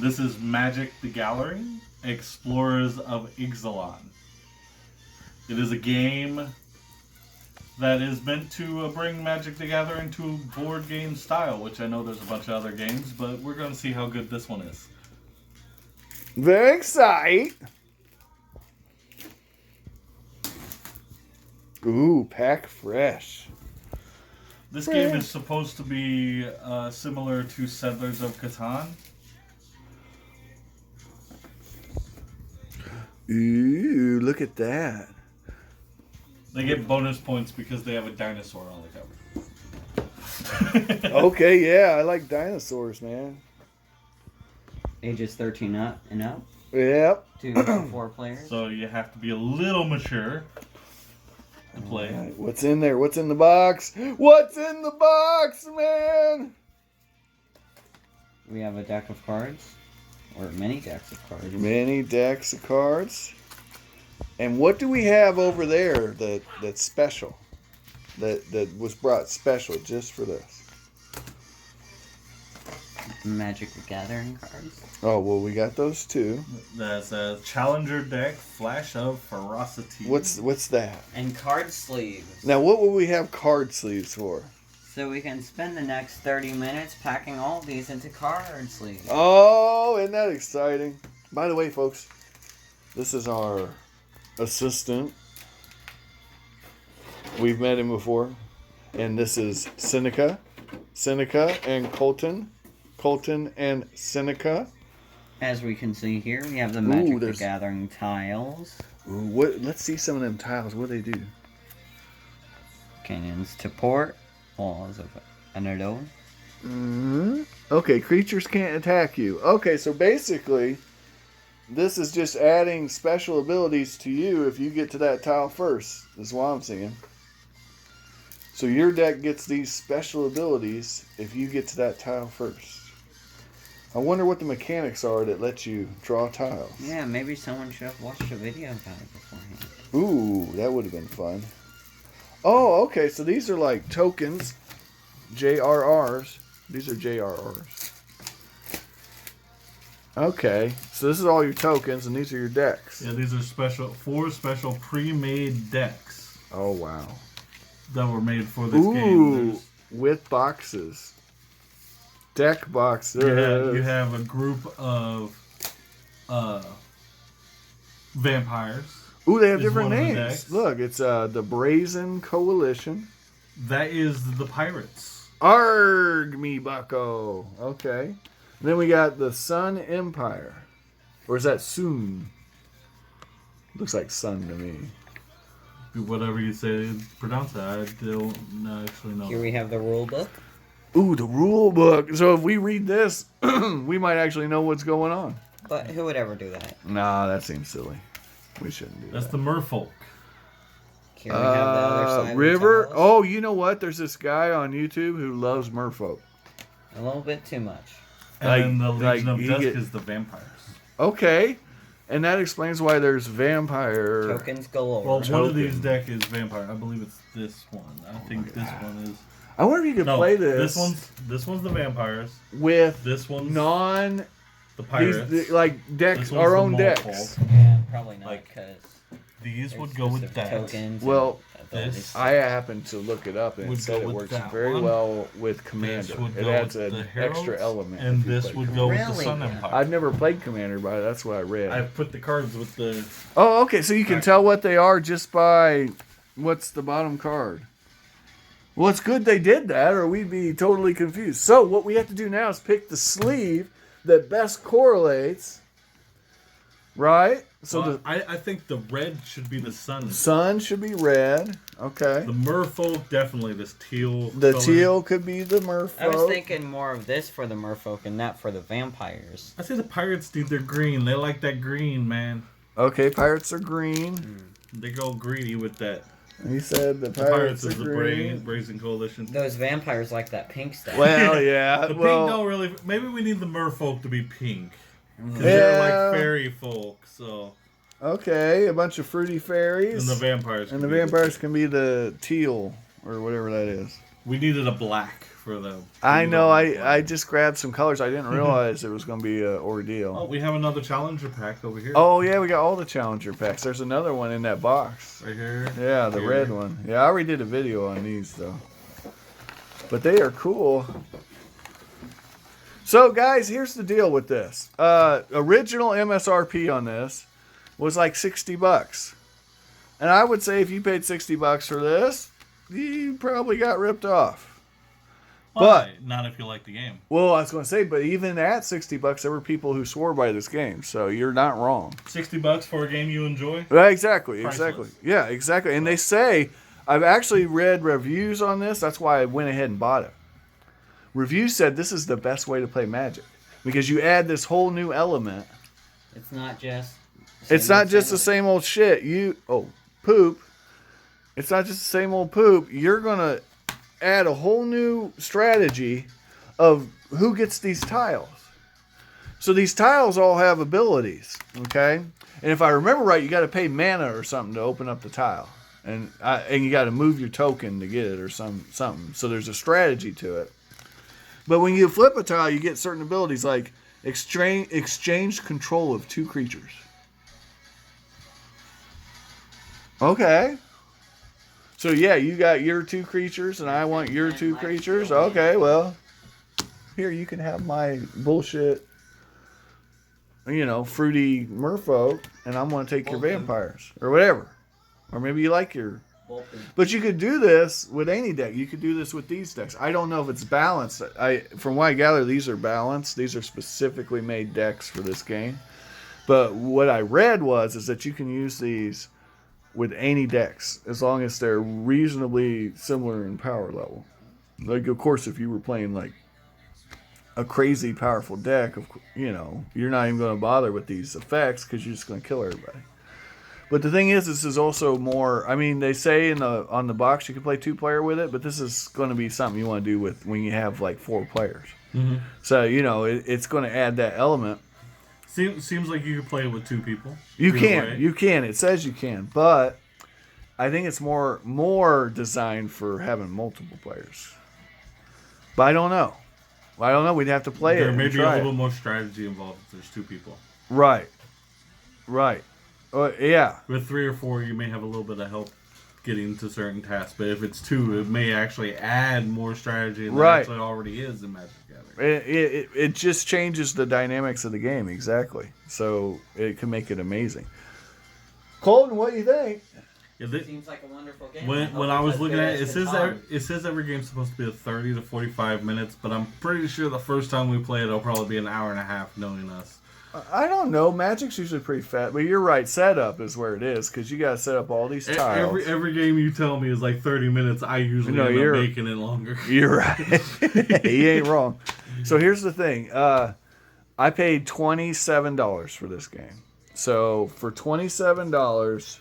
This is Magic the Gathering, Explorers of Ixalan. It is a game that is meant to bring Magic the Gathering to board game style, which I know there's a bunch of other games, but we're going to see how good this one is. Very excited. Ooh, pack fresh. This game is supposed to be similar to Settlers of Catan. Ooh, look at that. They get bonus points because they have a dinosaur on the cover. Okay, yeah, I like dinosaurs, man. Ages 13 up and up. Yep. 2 to 4 players. So you have to be a little mature to play. Right, what's in there? What's in the box? What's in the box, man? We have a deck of cards. Or many decks of cards. Many decks of cards. And what do we have over there that's special? That was brought special just for this? Magic the Gathering cards. Oh, well, we got those too. That's a Challenger deck, Flash of Ferocity. What's that? And card sleeves. Now, what will we have card sleeves for? So we can spend the next 30 minutes packing all these into card sleeves. Oh, isn't that exciting? By the way, folks, this is our assistant. We've met him before. And this is Seneca and Colton. Colton and Seneca. As we can see here, we have the Magic the there's- Gathering tiles. Ooh, let's see some of them tiles. What do they do? Canyons to port. Walls of Anadol. Okay, creatures can't attack you. Okay, so basically, this is just adding special abilities to you if you get to that tile first. Is what I'm seeing. So your deck gets these special abilities if you get to that tile first. I wonder what the mechanics are that let you draw tiles. Yeah, maybe someone should have watched a video about it beforehand. Ooh, that would have been fun. Oh, okay, so these are like tokens. JRRs. These are JRRs. Okay, so this is all your tokens, and these are your decks. Yeah, these are 4 special pre-made decks Oh, wow. that were made for this Ooh, game. with boxes. Deck boxes. You have a group of vampires. Ooh, they have is different one of the names. decks. Look, it's the Brazen Coalition. That is the pirates. Arg, me bucko. Okay. And then we got the Sun Empire. Or is that Sun? Looks like Sun to me. Whatever you say, pronounce it. I don't actually know. Here we have the rule book. Ooh, the rule book. So if we read this, we might actually know what's going on. But who would ever do that? Nah, that seems silly. We shouldn't do That's that. the merfolk. Here we have the other side. River. Of the tiles. Oh, you know what? There's this guy on YouTube who loves merfolk. A little bit too much. And Like- then the Legion like of you Dusk get- is the vampires. Okay. And that explains why there's vampire. Tokens galore. Well, one of Token. these deck is vampire. I believe it's this one. I think this one is. I wonder if you could No, play this, This one's the vampires. with This one's non the pirates. these like decks, This one's our the own decks. Merfolk. Yeah, probably not Like, because These would go with that. tokens. Well, this- I happened to look it up and it Would said go it with works that very one. well with This Commander. would It go adds with the an Heralds, extra element. and if you this play would Commander. go with the Really? Sun Yeah. Empire. I've never played Commander, but that's what I read. I've put the cards with the. Oh, okay. So you can Right. tell what they are just by what's the bottom card. Well, it's good they did that, or we'd be totally confused. So what we have to do now is pick the sleeve that best correlates, right? So Well, I think the red should be the sun. the sun should be red. Okay. The merfolk, definitely this teal. The color. teal could be the merfolk. I was thinking more of this for the merfolk and that for the vampires. I say the pirates need their green. They like that green, man. Okay, pirates are green. They go greedy with that. He said the The pirates, pirates is are the green. Brazen Coalition. Those vampires like that pink stuff. Well, yeah. The pink well, don't really. Maybe we need the merfolk to be pink. Because Yeah. they're like fairy folk, so. okay, a bunch of fruity fairies. And the vampires. And can the be vampires can be the teal or whatever that is. We needed a black for the. I know. I just grabbed some colors. I didn't realize it was going to be an ordeal. Oh, we have another challenger pack over here. Oh yeah, we got all the challenger packs. There's another one in that box. Right here. Yeah, the red one. Yeah, I already did a video on these though. But they are cool. So guys, here's the deal with this. Original MSRP on this was like $60. And I would say if you paid $60 for this, you probably got ripped off. But not if you like the game. Well, I was going to say, but even at $60, there were people who swore by this game, so you're not wrong. $60 for a game you enjoy? Exactly, Priceless. exactly. Yeah, exactly. And they say, I've actually read reviews on this. That's why I went ahead and bought it. Reviews said this is the best way to play Magic because you add this whole new element. It's not just. It's not just the same old shit. Poop. It's not just the same old poop. You're gonna add a whole new strategy of who gets these tiles. So these tiles all have abilities, okay? And if I remember right, you got to pay mana or something to open up the tile, and you got to move your token to get it or something. So there's a strategy to it. But when you flip a tile, you get certain abilities like exchange control of 2 creatures. Okay. So yeah, you got your 2 creatures and I want your 2 creatures. Okay, well, here you can have my bullshit, fruity merfolk, and I'm going to take your vampires or whatever. Or maybe you like your... But you could do this with any deck. You could do this with these decks. I don't know if it's balanced. From what I gather, these are balanced. These are specifically made decks for this game. But what I read is that you can use these with any decks as long as they're reasonably similar in power level. Like, of course, if you were playing like a crazy powerful deck, you're not even going to bother with these effects because you're just going to kill everybody. But the thing is, this is also more. I mean, they say on the box you can play 2-player with it, but this is going to be something you want to do with when you have like 4 players. Mm-hmm. So it's going to add that element. Seems like you can play it with 2 people. You can. It says you can, but I think it's more designed for having multiple players. But I don't know. We'd have to play it. There may be a little more strategy involved if there's 2 people. Right. Yeah. With 3 or 4, you may have a little bit of help getting to certain tasks. But if it's 2, it may actually add more strategy than there actually already is in Magic the Gathering. It just changes the dynamics of the game, exactly. So it can make it amazing. Colton, what do you think? It seems like a wonderful game. When I was looking at it, it says every game's supposed to be 30 to 45 minutes, but I'm pretty sure the first time we play it, it'll probably be an hour and a half, knowing us. I don't know. Magic's usually pretty fat, but you're right. Setup is where it is because you got to set up all these tiles. Every game you tell me is like 30 minutes. I usually end up making it longer. You're right. You ain't wrong. So here's the thing. I paid $27 for this game. So for $27,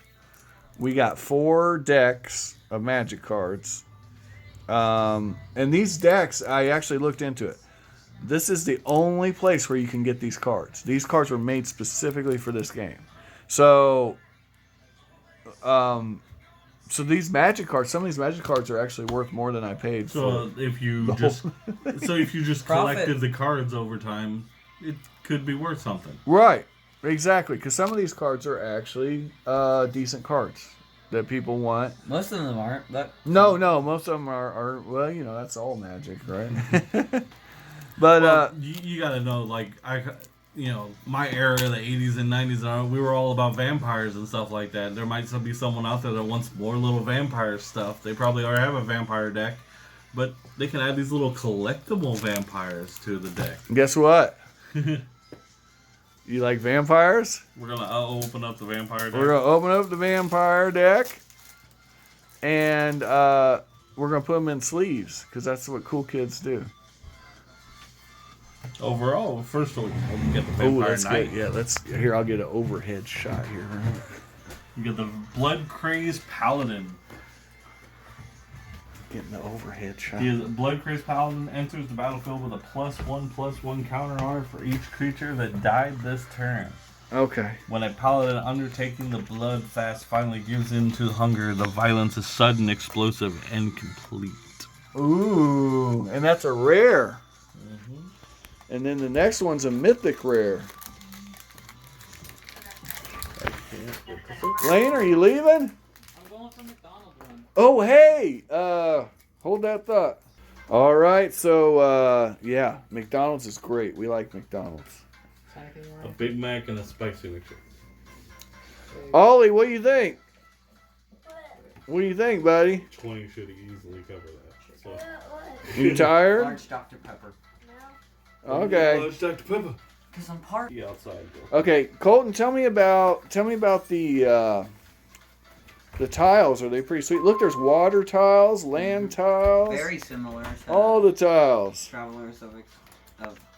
we got 4 decks of Magic cards. And these decks, I actually looked into it. This is the only place where you can get these cards. These cards were made specifically for this game. So, these Magic cards, some of these Magic cards are actually worth more than I paid. So if you just collected the cards over time, it could be worth something. Right, exactly. Because some of these cards are actually decent cards that people want. Most of them aren't. But no, most of them are. Well, that's all Magic, right? But you gotta know, like my era, the 80s and 90s, we were all about vampires and stuff like that. There might be someone out there that wants more little vampire stuff. They probably already have a vampire deck, but they can add these little collectible vampires to the deck. Guess what? You like vampires? We're gonna open up the vampire deck. We're gonna open up the vampire deck, and we're gonna put them in sleeves because that's what cool kids do. Overall, first of all, you get the Vampire Knight. Yeah, here, I'll get an overhead shot here. You get the Blood Crazed Paladin. Getting the overhead shot. The Blood Crazed Paladin enters the battlefield with a +1/+1 counter on it for each creature that died this turn. Okay. When a paladin undertaking the blood fast finally gives in to hunger, the violence is sudden, explosive, and complete. Ooh, and that's a rare. And then the next one's a mythic rare. Lane, are you leaving? I'm going for McDonald's one. Oh, hey! Hold that thought. All right, so, yeah, McDonald's is great. We like McDonald's. A Big Mac and a spicy McChicken. Ollie, what do you think? What do you think, buddy? 20 should easily cover that. So. You tired? Large Dr. Pepper. Okay. Dr. Pepper. Because I'm part. Be outside, bro. Okay, Colton, tell me about the tiles. Are they pretty sweet? Look, there's water tiles, land tiles. Very similar to all the tiles. Travelers of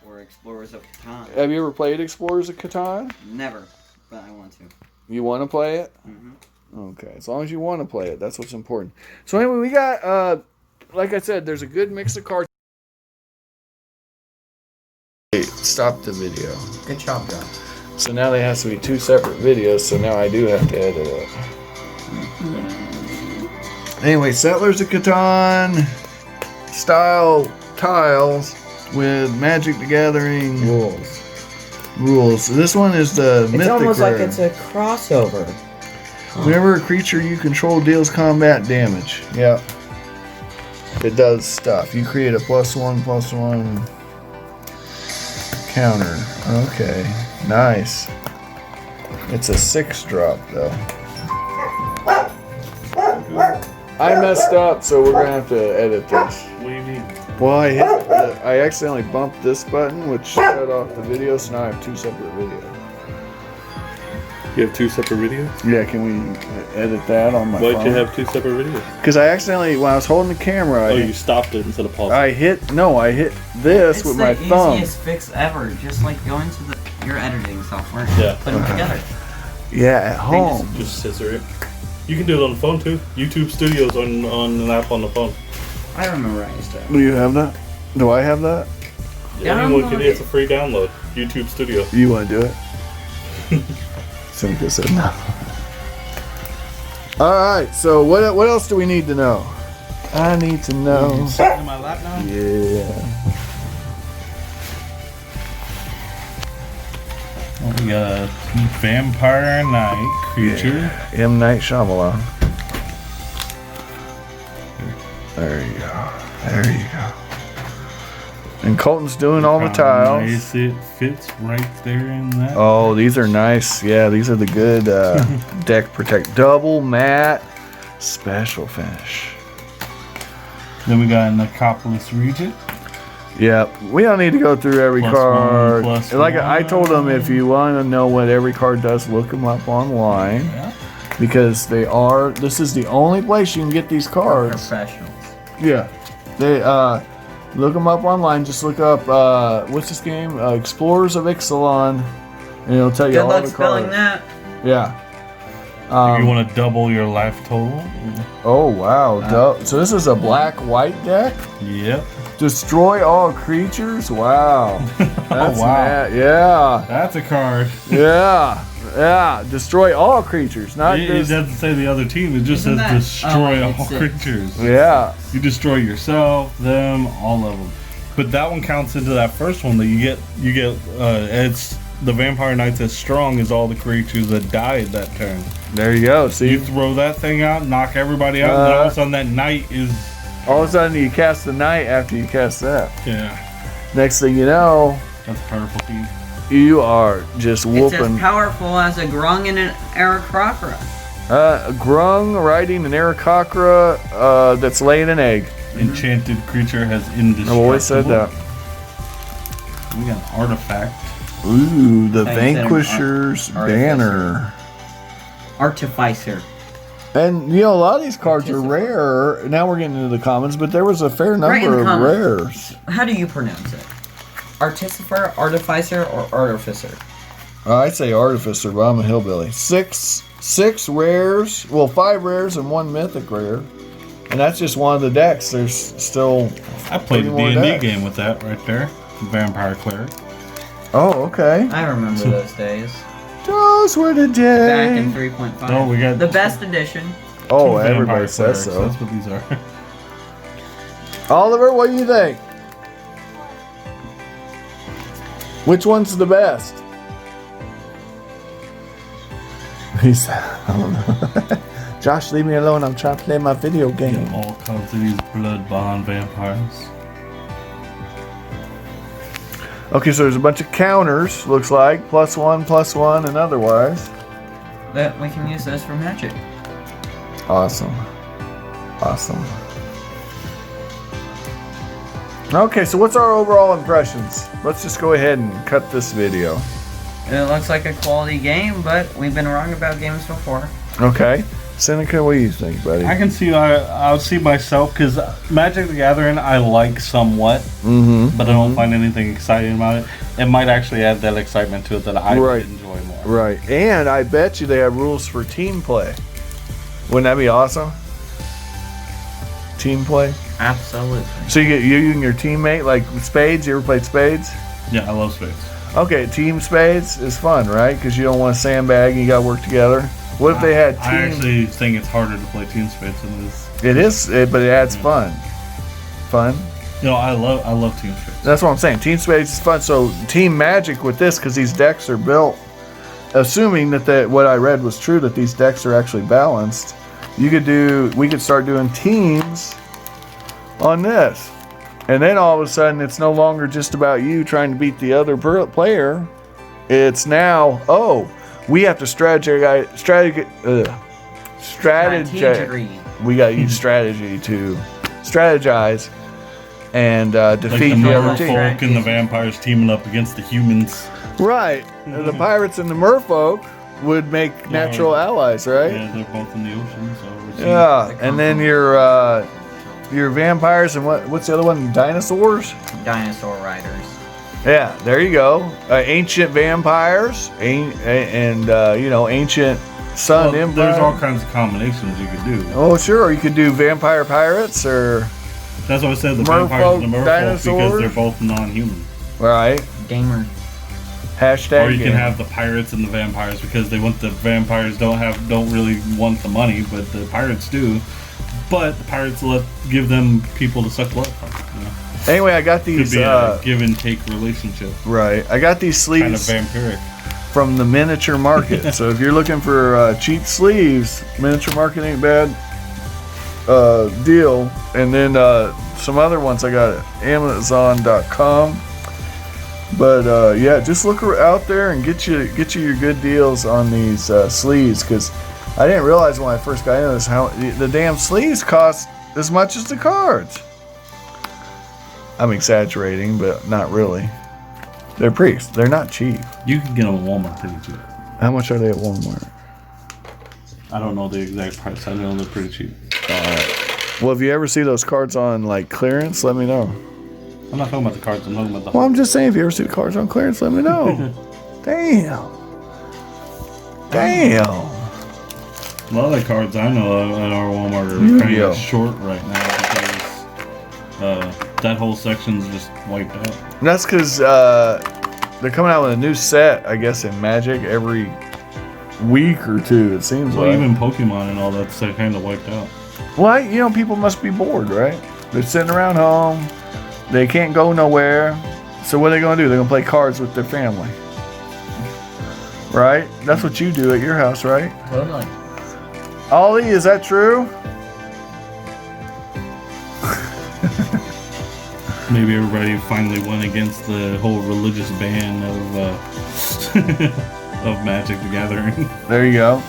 or Explorers of Catan. Have you ever played Explorers of Catan? Never, but I want to. You want to play it? Mm-hmm. Okay, as long as you want to play it, that's what's important. So anyway, we got, like I said, there's a good mix of cards. Stop the video. Good job, John. So now there has to be 2 separate videos, so now I do have to edit it. Anyway, Settlers of Catan style tiles with Magic the Gathering rules. So this one is the It's mythic almost rare. like it's a crossover. Whenever a creature you control deals combat damage. Yep. It does stuff. You create a +1/+1 counter. Okay. Nice. It's a 6-drop though. I messed up, so we're gonna have to edit this. What do you mean? Well, I accidentally bumped this button, which shut off the video, so now I have 2 separate videos. You have 2 separate videos? Yeah, can we edit that on my phone? Why'd you have 2 separate videos? Because I accidentally, when I was holding the camera, You stopped it instead of pausing. I hit this with my thumb. It's the easiest fix ever. Just like going to your editing software and Yeah. put them together. Yeah, at home. Just scissor it. You can do it on the phone too. YouTube Studios on an app on the phone. I memorized it. Do you have that? Do I have that? Anyone can. It's a free download. YouTube Studio. You want to do it? Cynthia said no. All right. So what else do we need to know? I need to know. Sitting in my lap now. Yeah. We got a Vampire Knight creature. M. Night Shyamalan. There you go. There you go. And Colton's doing all the tiles. Nice, it fits right there in that. Oh, these are nice. Yeah, these are the good deck protect. Double matte special finish. Then we got Necropolis Regent. Yeah, we don't need to go through every +1, card. +1. Like I told them, if you want to know what every card does, look them up online. Yeah. Because this is the only place you can get these cards. Professionals. Yeah. They, look them up online. Just look up, what's this game? Explorers of Ixalan. And it'll tell you Good all luck the spelling cards. that. Yeah. You want to double your life total? Oh, wow. So this is a black-white deck? Yep. Destroy all creatures? Wow. That's wow. mad. Yeah. That's a card. Yeah. Yeah. Destroy all creatures. Not It just... doesn't say the other team. It just Isn't says that- destroy oh, all it's creatures. Yeah. You destroy yourself, them, all of them. But that one counts into that first one that you get. It's the Vampire Knight's as strong as all the creatures that died that turn. There you go. See? You throw that thing out, knock everybody out, and then all of a sudden that knight is. All of a sudden you cast the knight after you cast that. Yeah. Next thing you know, That's a powerful team. you are just It's as whooping. powerful as a Grung and an Aarakocra. Grung riding an Aarakocra that's laying an egg. Enchanted creature has indestructible. I've always said that. We got an artifact. Ooh, the I said an Vanquisher's artificer. banner. Artificer. And, you know, a lot of these cards are rare. Now we're getting into the commons, but there was a fair Right in number the of comments. rares. How do you pronounce it? Artificer, Artificer, or Artificer? I'd say Artificer, but I'm a hillbilly. Six rares. Well, 5 rares and 1 mythic rare. And that's just one of the decks. There's still... I played a 30 more D&D decks. game with that right there. Vampire Cleric. Oh, okay. I remember those days. Those were the Back in days. 3.5. Oh, we got the best edition. Oh, two everybody Vampire says Clerics. so. That's what these are. Oliver, what do you think? Which one's the best? He's, I don't know. Josh, leave me alone. I'm trying to play my video game. Get all kinds of these blood-bond vampires. Okay, so there's a bunch of counters, looks like. +1, and otherwise. That we can use those for magic. Awesome. Awesome. Okay, so what's our overall impressions? Let's just go ahead and cut this video. It looks like a quality game, but we've been wrong about games before. Okay. Seneca, what do you think, buddy? I can see, I'll see myself, because Magic the Gathering I like somewhat, but I don't find anything exciting about it. It might actually add that excitement to it that I would enjoy more. Right. And I bet you they have rules for team play. Wouldn't that be awesome? Team play? Absolutely. So you get you and your teammate, like spades. You ever played spades? Yeah, I love spades. Okay, team spades is fun, right? Because you don't want to sandbag and you got to work together. What if they had team? I actually think it's harder to play team spades than it is. It is, but it adds fun. Fun. You know, I love team spades. That's what I'm saying. Team spades is fun. So team magic with this, because these decks are built, assuming that what I read was true, that these decks are actually balanced. We could start doing teams on this. And then all of a sudden, it's no longer just about you trying to beat the other player. It's now, we have to strategize. We got to use strategy to strategize and defeat like the other team. Merfolk and the vampires teaming up against the humans. Right. The pirates and the merfolk would make natural allies, right? Yeah, they're both in the ocean, so Yeah, and then your vampires and what's the other one? Dinosaurs? Dinosaur riders. Yeah, there you go. Ancient vampires and ancient sun empire. There's all kinds of combinations you could do. Oh, sure. You could do vampire pirates or that's what I said. The vampires and the merfolk dinosaurs. because they're both non-human. Right. Gamer. Hashtag. Or you can have the pirates and the vampires because the vampires don't really want the money, but the pirates do. But the pirates give them people to suck blood from. You know? Anyway, I got these. Could be a give and take relationship. Right. I got these sleeves. Kind of vampiric. From the miniature market. So if you're looking for cheap sleeves, miniature market ain't bad deal. And then some other ones I got at Amazon.com. But yeah, just look out there and get you your good deals on these sleeves, because I didn't realize when I first got into this how the damn sleeves cost as much as the cards. I'm exaggerating, but not really. They're not cheap. You can get them at Walmart pretty cheap. How much are they at Walmart? I don't know the exact price. I know they're pretty cheap. Well, if you ever see those cards on like clearance, let me know. I'm not talking about the cards. I'm talking about the. Well, I'm just saying, if you ever see the cards on clearance, let me know. Damn. A lot of the cards I know of at our Walmart are kind of short right now because that whole section's just wiped out. And that's because they're coming out with a new set, I guess, in Magic every week or two, it seems like. Even Pokemon and all that's kind of wiped out. Well, people must be bored, right? They're sitting around home. They can't go nowhere. So what are they going to do? They're going to play cards with their family. Right? That's what you do at your house, right? Totally. Ollie, is that true? Maybe everybody finally went against the whole religious ban of of Magic the Gathering. There you go.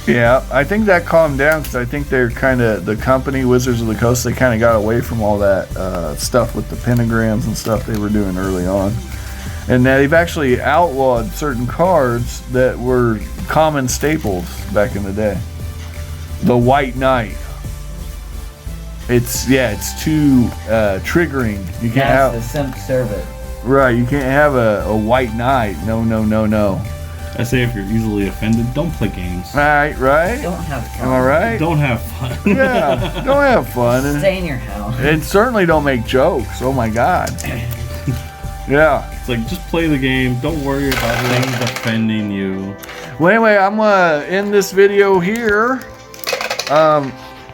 Yeah, I think that calmed down because I think they're kind of, the company, Wizards of the Coast, they kind of got away from all that stuff with the pentagrams and stuff they were doing early on. And now they've actually outlawed certain cards that were common staples back in the day. The White Knight. It's too triggering. You can't have the simp servant. Right, you can't have a White Knight. No. I say if you're easily offended, don't play games. Right. Don't have fun. Am I right? Don't have fun. Yeah, don't have fun. Stay in your house. And certainly don't make jokes. Oh my God. Yeah. It's like, just play the game. Don't worry about things offending you. Well, anyway, I'm gonna end this video here.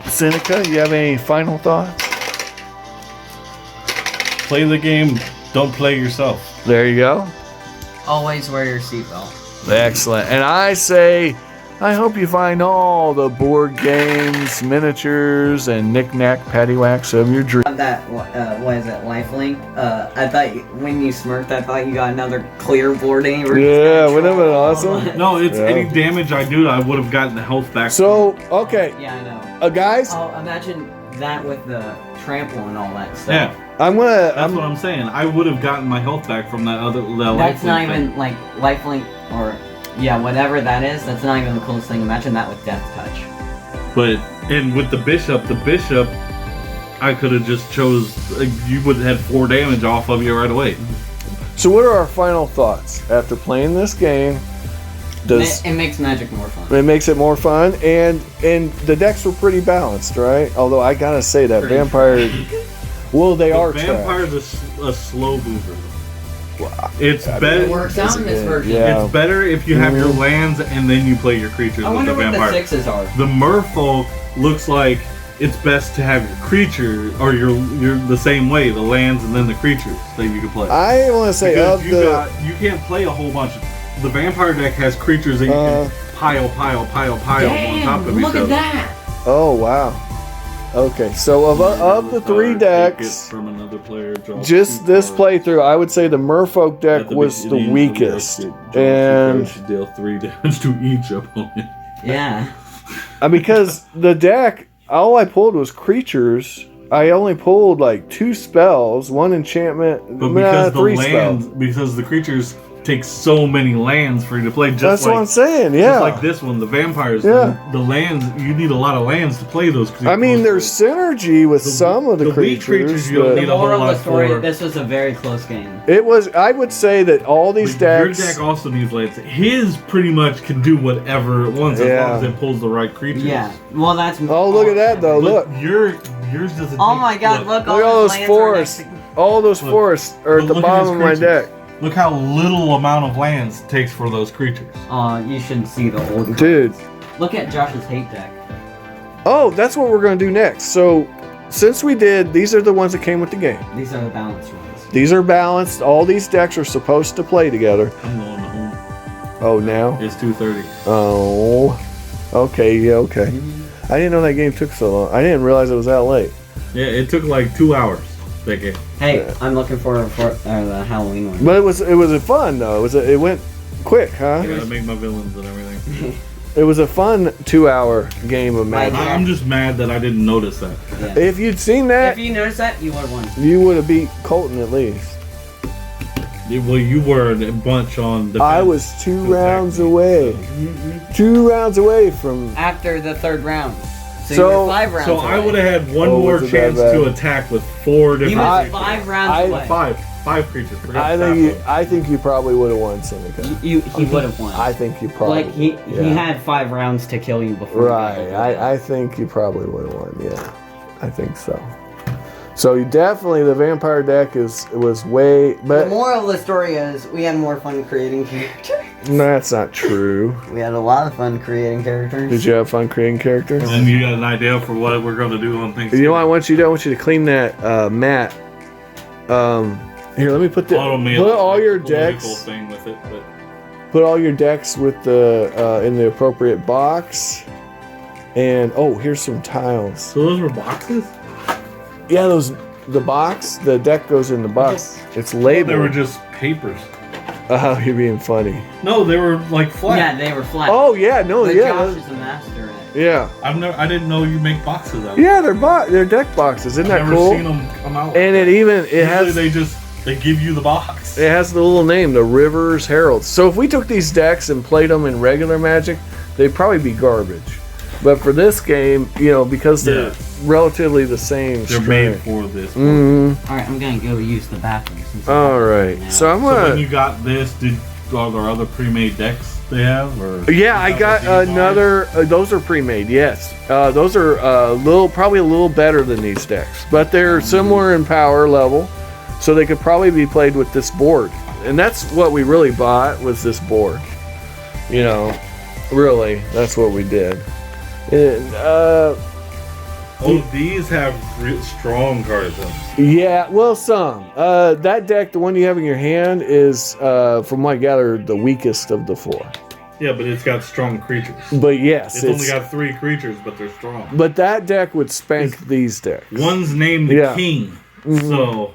Seneca, you have any final thoughts? Play the game. Don't play yourself. There you go. Always wear your seatbelt. Excellent. And I say, I hope you find all the board games, miniatures, and knick-knack paddywhacks of your dreams. That, what is it, lifelink? I thought, when you smirked, I thought you got another clear board and you were Yeah, wouldn't that have been awesome? No, it's Yeah. any damage I do, I would have gotten the health back. So, okay, Yeah, I know. guys, Oh, imagine that with the trample and all that stuff. Yeah, I'm that's gonna. what I'm saying. I would have gotten my health back from that other. That's not lifelink even, thing. like, lifelink or, yeah, whatever that is, that's not even the coolest thing. Imagine that with Death Touch. But and with the bishop, I could have just chose. You would have had 4 damage off of you right away. So, what are our final thoughts after playing this game? Does It makes Magic more fun. it makes it more fun, and the decks were pretty balanced, right? Although I gotta say that Pretty vampire, well, they are trash. Vampire's a slow mover. It's I mean, better. It works out in this Yeah. version. Yeah. It's better if you have your Mhm. lands and then you play your creatures I with wonder the what the vampire. 6s are. The merfolk looks like it's best to have your creature or your the same way, the lands and then the creatures that you can play. I want to say Because of the. you can't play a whole bunch. The vampire deck has creatures that you can pile on top of each Look other. at that! Oh wow. Okay, so of the 3 Take it decks, from another player, draw just 2 this cards. playthrough, I would say the Merfolk deck At the was the beginning of the weakest, round, draw 2 and cards, deal 3 damage to each opponent. Yeah. because the deck, all I pulled was creatures. I only pulled like 2 spells, 1 enchantment, But because the 3 lands, spells. because the creatures take so many lands for you to play, just That's like what I'm saying. Yeah. just like this one, the vampires. Yeah. The lands, you need a lot of lands to play those. I mean, there's synergy with The- some of the weak creatures. you don't but need The a whole moral of lot the story, for. this was a very close game. it was. I would say that all these But your decks. deck also needs lands. His pretty much can do whatever it wants as Yeah. long as it pulls the right creatures. Yeah. Well, that's. Oh, look at that though! But Look, yours doesn't. Oh take- my God! Look, Look at all those those lands are forests. next all those Look. forests are at But the look at bottom his of my creatures. deck. Look how little amount of lands it takes for those creatures. You should see the old. Dude. Look at Josh's hate deck. Oh, that's what we're gonna do next. So, since we did, these are the ones that came with the game. These are the balanced ones. These are balanced. All these decks are supposed to play together. I'm going to home. Oh, now? It's 2:30. Oh. Okay, yeah, okay. I didn't know that game took so long. I didn't realize it was that late. Yeah, it took like 2 hours. That game. Hey, Yeah. I'm looking for the Halloween one. But it was a fun though. It went quick, huh? I gotta make my villains and everything. It was a fun 2-hour game of Magic. Yeah. I'm just mad that I didn't notice that. Yeah. If you'd seen that, If you noticed that, you would have won. you would have beat Colton at least. Well, you were a bunch on the. I was 2 to attack rounds me. away. 2 rounds away from. After the 3rd round. So, So- you were 5 rounds So away. I would have had one Oh, more was it that chance bad? to attack with 4 different. He was I- 5 rounds I- away. Five creatures. Forgot I that think you. one. I think you probably would have won, Seneca. He would have won. I think you probably. Like he yeah. had 5 rounds to kill you before. Right. I think you probably would have won. Yeah, I think so. So you definitely the vampire deck was way, The but moral of the story is we had more fun creating characters. that's not true. We had a lot of fun creating characters. Did you have fun creating characters? And you got an idea for what we're gonna do on Thanksgiving. You know what I want you to do? I want you to clean that mat. Here, let me put the Automail, put all your political decks. thing with it, but Put all your decks with the in the appropriate box. And oh, here's some tiles. so those were boxes. Yeah, the box. The deck goes in the box. It's labeled. They were just papers. Oh, you're being funny. No, they were like flat. Yeah, they were flat. Oh yeah, no, But yeah, Josh is a master at it. yeah, I didn't know you make boxes out of yeah. They're deck boxes. Isn't I've that never cool? seen them come out. And it Usually has they give you the box. it has the little name, the Rivers Herald. So if we took these decks and played them in regular Magic, they'd probably be garbage. But for this game, because they're Yeah. relatively the same. They're made for this. Mm-hmm. Alright, I'm gonna go use the bathroom. Since All right. So I'm So when gonna. you got this, are there other pre-made decks they have? Or Yeah, I got another. Those are pre-made. Yes, those are probably a little better than these decks, but they're similar in power level, so they could probably be played with this board. And that's what we really bought was this board. Really, that's what we did. And, Oh, these have strong cards in them. Yeah, well, some. That deck, the one you have in your hand, is, from what I gather, the weakest of the 4. Yeah, but it's got strong creatures. But yes, It's only got 3 creatures, but they're strong. But that deck would spank these decks. One's named the Yeah. King. Mhm. So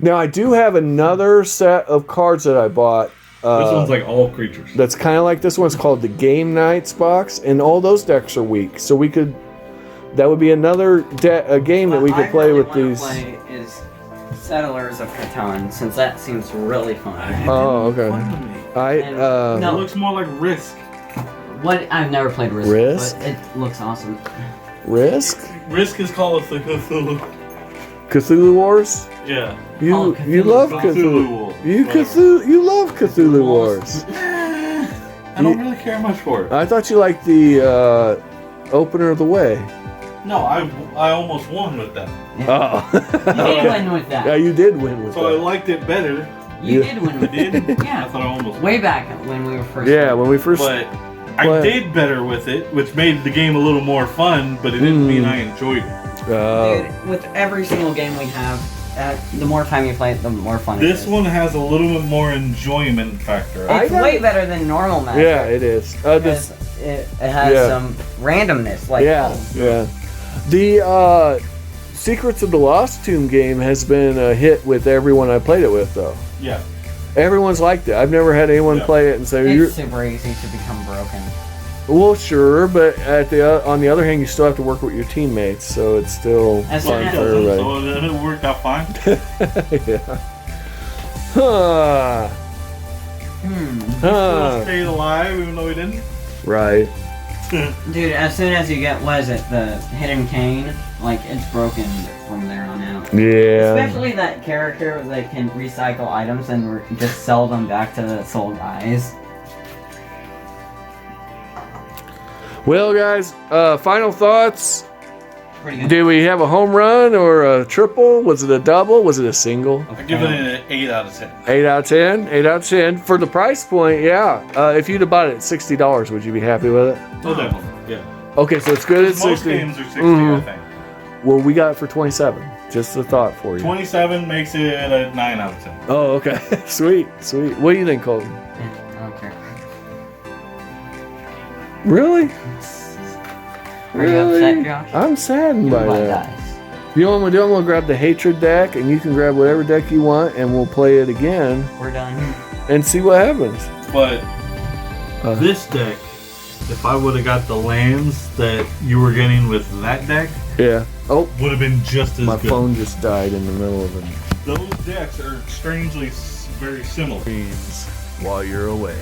Now, I do have another set of cards that I bought. this one's like all creatures. That's kind of like this one. It's called the Game Nights box, and all those decks are weak. So we could. That would be another a game that we could play with these. Play is Settlers of Catan, since that seems really fun. Oh, okay. And- no. It looks more like Risk. What I've never played Risk, Risk? but it looks awesome. Risk? Risk is Call of Cthulhu. Cthulhu Wars? Yeah. You Oh, you Cthulhu. love Cthulhu Cthulhu. Wars. You love Cthulhu Wars. I don't really care much for it. I thought you liked the Opener of the Way. No, I almost won with that. Oh. You did win with that. Yeah, you did win with So I that. liked it better. You Yeah. did win with Did? it. I Yeah. thought I almost Way back when we were first. Yeah, when we first. But I did better with it, which made the game a little more fun, but it didn't mean I enjoyed it. Dude, with every single game we have, the more time you play it, the more fun it is. This one has a little bit more enjoyment factor. It's I got- way better than normal Magic. Yeah, it is. Because it has Yeah. some randomness. Like, Yeah, yeah. The Secrets of the Lost Tomb game has been a hit with everyone I played it with, though. Yeah. Everyone's liked it. I've never had anyone Yeah. play it and say, "You're it's super easy to become broken. well, sure," but on the other hand, you still have to work with your teammates, so it's still As Well, soon it fun as- for doesn't, everybody. so it worked out fine. Yeah. Huh. Still stayed alive, even though he didn't. Right. Dude, as soon as you get, what is it, the Hidden Cane, like, it's broken from there on out. Yeah. Especially that character that can recycle items and just sell them back to the soul guys. Well, guys, final thoughts. Pretty good. Did we have a home run or a triple? Was it a double? Was it a single? I give it an 8 out of 10. 8 out of 10. 8 out of 10 for the price point. Yeah. If you'd have bought it at $60, would you be happy with it? Oh, definitely. Yeah. Okay, so it's good at Most 60. games are 60, Mhm. I think. Well, we got it for 27. Just a thought for you. 27 makes it a 9 out of 10. Oh, okay. Sweet, sweet. What do you think, Colton? I don't care. Really? Are you upset, Josh? I'm saddened by Goodbye, that. guys. You know what I'm gonna do? I'm gonna grab the hatred deck, and you can grab whatever deck you want, and we'll play it again We're done. and see what happens. But Uh. this deck, if I would have got the lands that you were getting with that deck, Yeah. Oh, would have been just as my good. phone just died in the middle of it. Those decks are strangely very similar. While you're away.